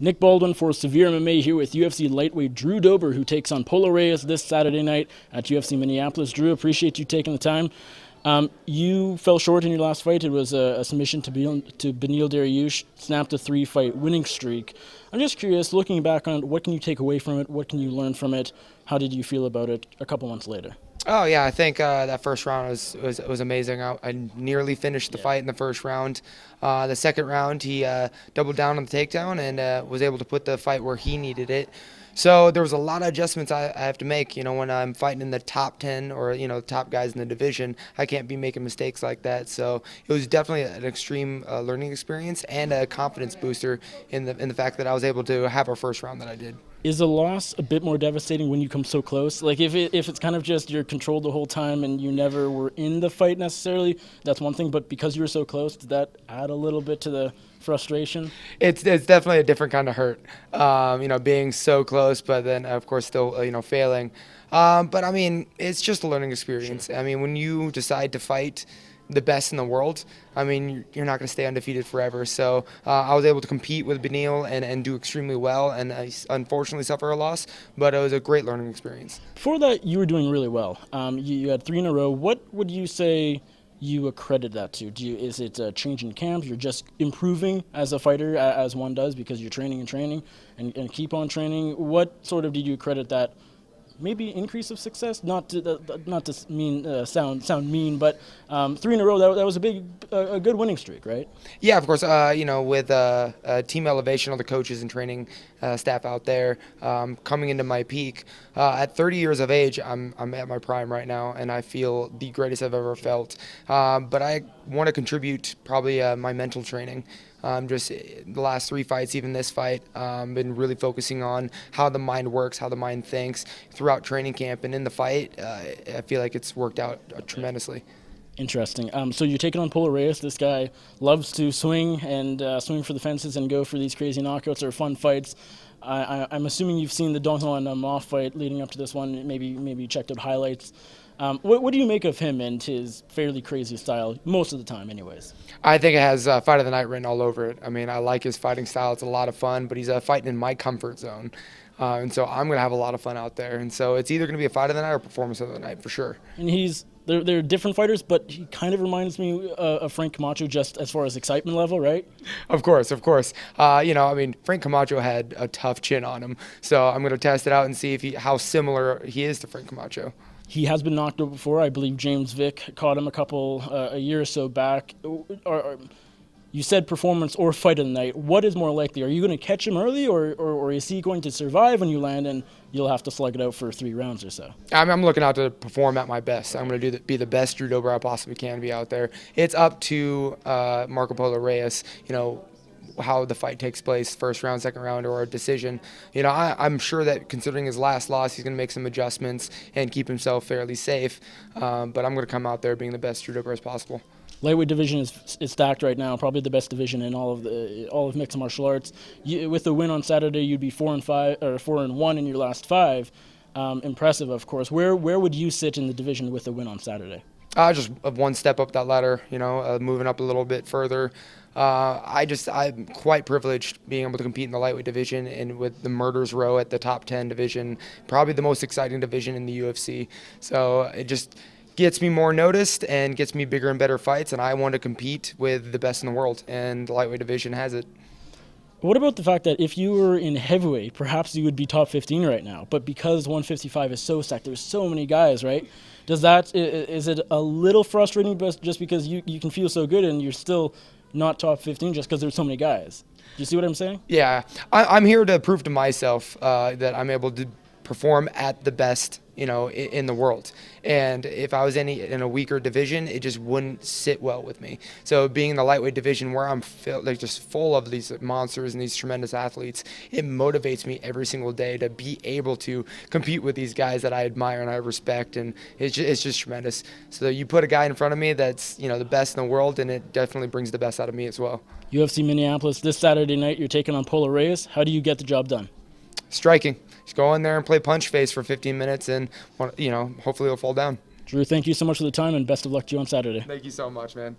Nick Baldwin for SevereMMA here with UFC lightweight Drew Dober, who takes on Polo Reyes this Saturday night at UFC Minneapolis. Drew, appreciate you taking the time. You fell short in your last fight. It was a submission to Beneil Dariush, snapped a 3-fight winning streak. I'm just curious, looking back on it, what can you take away from it? What can you learn from it? How did you feel about it a couple months later? Oh yeah, I think that first round was amazing. I nearly finished the fight in the first round. The second round, he doubled down on the takedown and was able to put the fight where he needed it. So there was a lot of adjustments I have to make. You know, when I'm fighting in the top 10 or the top guys in the division, I can't be making mistakes like that. So it was definitely an extreme learning experience and a confidence booster in the fact that I was able to have a first round that I did. Is a loss a bit more devastating when you come so close? Like if it's kind of just you're controlled the whole time and you never were in the fight necessarily, that's one thing. But because you were so close, did that add a little bit to the frustration? It's definitely a different kind of hurt. Being so close, but then of course still failing. But I mean, it's just a learning experience. Sure. I mean, when you decide to fight the best in the world, I mean, you're not going to stay undefeated forever. So I was able to compete with Beneil and do extremely well, and I unfortunately suffer a loss, but it was a great learning experience. Before that, you were doing really well. You had 3 in a row. What would you say you accredit that to? Is it a change in camp? You're just improving as a fighter, as one does, because you're training and keep on training. What sort of did you credit that? Maybe increase of success, not to sound mean, but 3 in a row, that was a good winning streak, right? Yeah, of course. With team elevation, all the coaches and training staff out there, coming into my peak at 30 years of age, I'm at my prime right now, and I feel the greatest I've ever felt. But I want to contribute probably my mental training. Just the last 3 fights, even this fight, been really focusing on how the mind works, how the mind thinks throughout training camp. And in the fight, I feel like it's worked out tremendously. Interesting. So you're taking on Polo Reyes. This guy loves to swing swing for the fences and go for these crazy knockouts or fun fights. I'm assuming you've seen the Dong Ho and Moff fight leading up to this one. Maybe checked out highlights. What do you make of him and his fairly crazy style, most of the time anyways? I think it has Fight of the Night written all over it. I mean, I like his fighting style. It's a lot of fun, but he's fighting in my comfort zone. And so I'm going to have a lot of fun out there. And so it's either going to be a Fight of the Night or performance of the night for sure. And they're different fighters, but he kind of reminds me of Frank Camacho just as far as excitement level, right? Of course. Frank Camacho had a tough chin on him. So I'm going to test it out and see how similar he is to Frank Camacho. He has been knocked out before. I believe James Vick caught him a year or so back. You said performance or fight of the night. What is more likely? Are you going to catch him early, or is he going to survive when you land and you'll have to slug it out for 3 rounds or so? I'm looking out to perform at my best. I'm going to be the best Drew Dober I possibly can be out there. It's up to Polo Reyes, how the fight takes place, first round, second round, or a decision. I'm sure that considering his last loss, he's going to make some adjustments and keep himself fairly safe. But I'm going to come out there being the best Drew Dober as possible. Lightweight division is stacked right now, probably the best division in all of mixed martial arts. With the win on Saturday, you'd be 4-5 or 4-1 in your last 5. Impressive, of course. Where would you sit in the division with the win on Saturday? Just one step up that ladder, moving up a little bit further. I'm quite privileged being able to compete in the lightweight division and with the Murders Row at the top 10 division, probably the most exciting division in the UFC. So it just gets me more noticed and gets me bigger and better fights, and I want to compete with the best in the world, and the lightweight division has it. What about the fact that if you were in heavyweight, perhaps you would be top 15 right now, but because 155 is so stacked, there's so many guys, right? Is it a little frustrating just because you can feel so good and you're still not top 15 just because there's so many guys? Do you see what I'm saying? Yeah, I'm here to prove to myself that I'm able to perform at the best, in the world. And if I was in a weaker division, it just wouldn't sit well with me. So being in the lightweight division where I'm just full of these monsters and these tremendous athletes, it motivates me every single day to be able to compete with these guys that I admire and I respect, and it's just tremendous. So you put a guy in front of me that's the best in the world, and it definitely brings the best out of me as well. UFC Minneapolis this Saturday night, you're taking on Polo Reyes. How do you get the job done? Striking. Just go in there and play punch face for 15 minutes, and hopefully it'll fall down. Drew, thank you so much for the time, and best of luck to you on Saturday. Thank you so much, man.